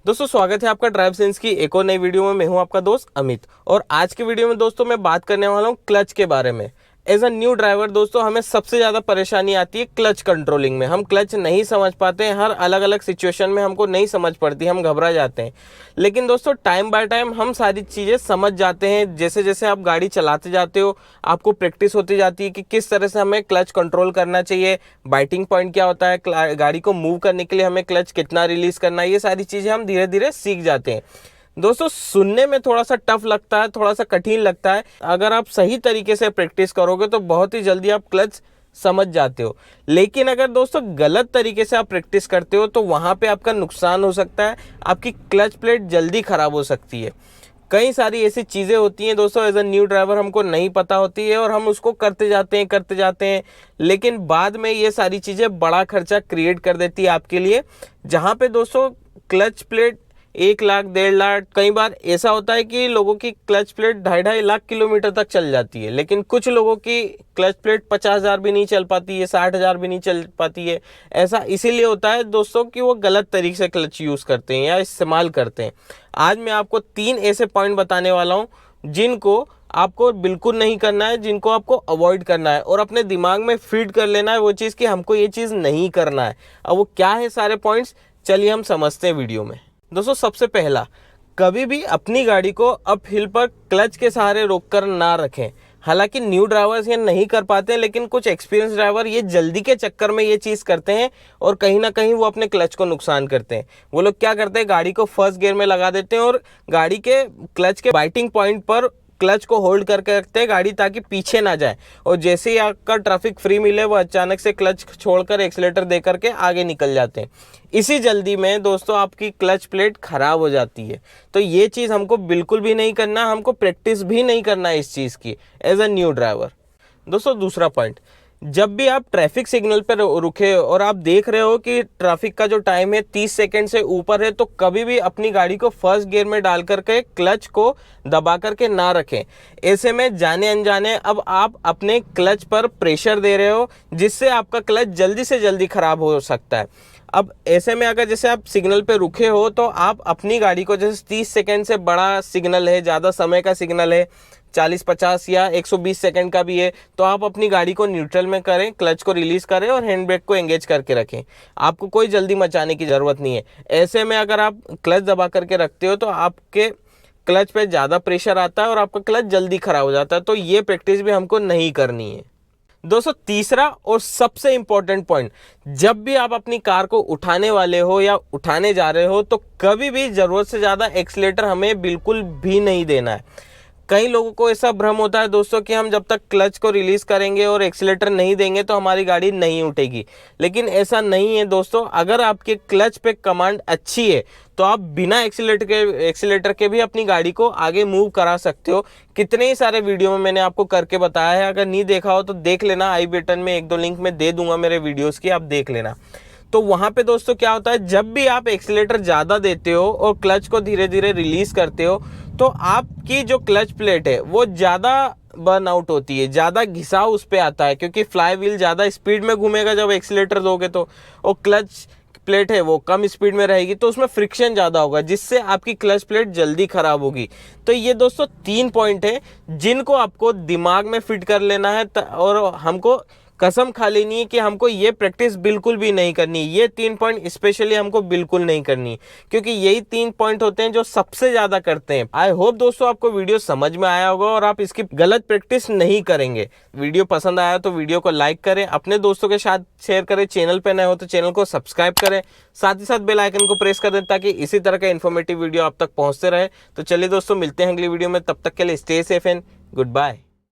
दोस्तों स्वागत है आपका ड्राइव सेंस की एक और नई वीडियो में। मैं हूं आपका दोस्त अमित और आज की वीडियो में दोस्तों मैं बात करने वाला हूं क्लच के बारे में। एज अ न्यू ड्राइवर दोस्तों हमें सबसे ज़्यादा परेशानी आती है क्लच कंट्रोलिंग में। हम क्लच नहीं समझ पाते हैं, हर अलग अलग सिचुएशन में हमको नहीं समझ पड़ती, हम घबरा जाते हैं। लेकिन दोस्तों टाइम बाय टाइम हम सारी चीज़ें समझ जाते हैं। जैसे जैसे आप गाड़ी चलाते जाते हो आपको प्रैक्टिस होती जाती है कि किस तरह से हमें क्लच कंट्रोल करना चाहिए, बाइटिंग पॉइंट क्या होता है, गाड़ी को मूव करने के लिए हमें क्लच कितना रिलीज करना है, ये सारी चीज़ें हम धीरे धीरे सीख जाते हैं। दोस्तों सुनने में थोड़ा सा टफ लगता है, थोड़ा सा कठिन लगता है। अगर आप सही तरीके से प्रैक्टिस करोगे तो बहुत ही जल्दी आप क्लच समझ जाते हो। लेकिन अगर दोस्तों गलत तरीके से आप प्रैक्टिस करते हो तो वहाँ पे आपका नुकसान हो सकता है, आपकी क्लच प्लेट जल्दी ख़राब हो सकती है। कई सारी ऐसी चीज़ें होती हैं दोस्तों एज अ न्यू ड्राइवर हमको नहीं पता होती है और हम उसको करते जाते हैं लेकिन बाद में ये सारी चीज़ें बड़ा खर्चा क्रिएट कर देती है आपके लिए। जहाँ पे दोस्तों क्लच प्लेट 1 लाख 1.5 लाख, कई बार ऐसा होता है कि लोगों की क्लच प्लेट 2.5 लाख किलोमीटर तक चल जाती है, लेकिन कुछ लोगों की क्लच प्लेट 50,000 भी नहीं चल पाती है, 60,000 भी नहीं चल पाती है। ऐसा इसीलिए होता है दोस्तों कि वो गलत तरीके से क्लच यूज़ करते हैं या इस्तेमाल करते हैं। आज मैं आपको 3 ऐसे पॉइंट बताने वाला हूँ जिनको आपको बिल्कुल नहीं करना है, जिनको आपको अवॉइड करना है और अपने दिमाग में फीड कर लेना है वो चीज़ कि हमको ये चीज़ नहीं करना है। अब वो क्या है सारे पॉइंट्स, चलिए हम समझते हैं वीडियो में। दोस्तों सबसे पहला, कभी भी अपनी गाड़ी को अप हिल पर क्लच के सहारे रोककर ना रखें। हालांकि न्यू ड्राइवर्स ये नहीं कर पाते हैं, लेकिन कुछ एक्सपीरियंस ड्राइवर ये जल्दी के चक्कर में ये चीज़ करते हैं और कहीं ना कहीं वो अपने क्लच को नुकसान करते हैं। वो लोग क्या करते हैं, गाड़ी को फर्स्ट गियर में लगा देते हैं और गाड़ी के क्लच के बाइटिंग पॉइंट पर क्लच को होल्ड करके रखते हैं गाड़ी, ताकि पीछे ना जाए। और जैसे ही आपका ट्रैफिक फ्री मिले वो अचानक से क्लच छोड़कर एक्सीलेटर दे करके आगे निकल जाते हैं। इसी जल्दी में दोस्तों आपकी क्लच प्लेट खराब हो जाती है। तो ये चीज़ हमको बिल्कुल भी नहीं करना, हमको प्रैक्टिस भी नहीं करना है इस चीज़ की एज अ न्यू ड्राइवर। दोस्तों दूसरा पॉइंट, जब भी आप ट्रैफिक सिग्नल पर रुके और आप देख रहे हो कि ट्रैफिक का जो टाइम है 30 सेकंड से ऊपर है, तो कभी भी अपनी गाड़ी को फर्स्ट गियर में डाल करके क्लच को दबा करके ना रखें। ऐसे में जाने अनजाने अब आप अपने क्लच पर प्रेशर दे रहे हो, जिससे आपका क्लच जल्दी से जल्दी ख़राब हो सकता है। अब ऐसे में अगर जैसे आप सिग्नल पे रुके हो तो आप अपनी गाड़ी को, जैसे 30 सेकंड से बड़ा सिग्नल है, ज़्यादा समय का सिग्नल है, 40-50 या 120 सेकंड का भी है, तो आप अपनी गाड़ी को न्यूट्रल में करें, क्लच को रिलीज़ करें और हैंड ब्रेक को एंगेज करके रखें। आपको कोई जल्दी मचाने की ज़रूरत नहीं है। ऐसे में अगर आप क्लच दबा करके रखते हो तो आपके क्लच पे ज़्यादा प्रेशर आता है और आपका क्लच जल्दी ख़राब हो जाता है। तो ये प्रैक्टिस भी हमको नहीं करनी है। दोस्तों तीसरा और सबसे इंपॉर्टेंट पॉइंट, जब भी आप अपनी कार को उठाने वाले हो या उठाने जा रहे हो तो कभी भी ज़रूरत से ज़्यादा एक्सीलेटर हमें बिल्कुल भी नहीं देना है। कई लोगों को ऐसा भ्रम होता है दोस्तों कि हम जब तक क्लच को रिलीज़ करेंगे और एक्सीलेटर नहीं देंगे तो हमारी गाड़ी नहीं उठेगी, लेकिन ऐसा नहीं है दोस्तों। अगर आपके क्लच पे कमांड अच्छी है तो आप बिना एक्सीलेटर के भी अपनी गाड़ी को आगे मूव करा सकते हो। कितने ही सारे वीडियो में मैंने आपको करके बताया है, अगर नहीं देखा हो तो देख लेना, आई बटन में 1-2 लिंक में दे दूंगा मेरे वीडियोज़ की, आप देख लेना। तो वहाँ पे दोस्तों क्या होता है, जब भी आप एक्सीलेटर ज़्यादा देते हो और क्लच को धीरे धीरे रिलीज़ करते हो तो आपकी जो क्लच प्लेट है वो ज़्यादा बर्न आउट होती है, ज़्यादा घिसाव उस पर आता है, क्योंकि फ्लाई व्हील ज़्यादा स्पीड में घूमेगा जब एक्सीलेटर दोगे तो, और क्लच प्लेट है वो कम स्पीड में रहेगी तो उसमें फ्रिक्शन ज़्यादा होगा, जिससे आपकी क्लच प्लेट जल्दी ख़राब होगी। तो ये दोस्तों 3 पॉइंट है जिनको आपको दिमाग में फिट कर लेना है और हमको कसम खा लेनी है कि हमको ये प्रैक्टिस बिल्कुल भी नहीं करनी। ये 3 पॉइंट स्पेशली हमको बिल्कुल नहीं करनी, क्योंकि यही 3 पॉइंट होते हैं जो सबसे ज़्यादा करते हैं। आई होप दोस्तों आपको वीडियो समझ में आया होगा और आप इसकी गलत प्रैक्टिस नहीं करेंगे। वीडियो पसंद आया तो वीडियो को लाइक करें, अपने दोस्तों के साथ शेयर करें, चैनल पर नए हो तो चैनल को सब्सक्राइब करें, साथ ही साथ बेल आइकन को प्रेस कर दें ताकि इसी तरह का इन्फॉर्मेटिव वीडियो आप तक पहुँचते रहे। तो चलिए दोस्तों मिलते हैं अगली वीडियो में, तब तक के लिए stay safe and good bye.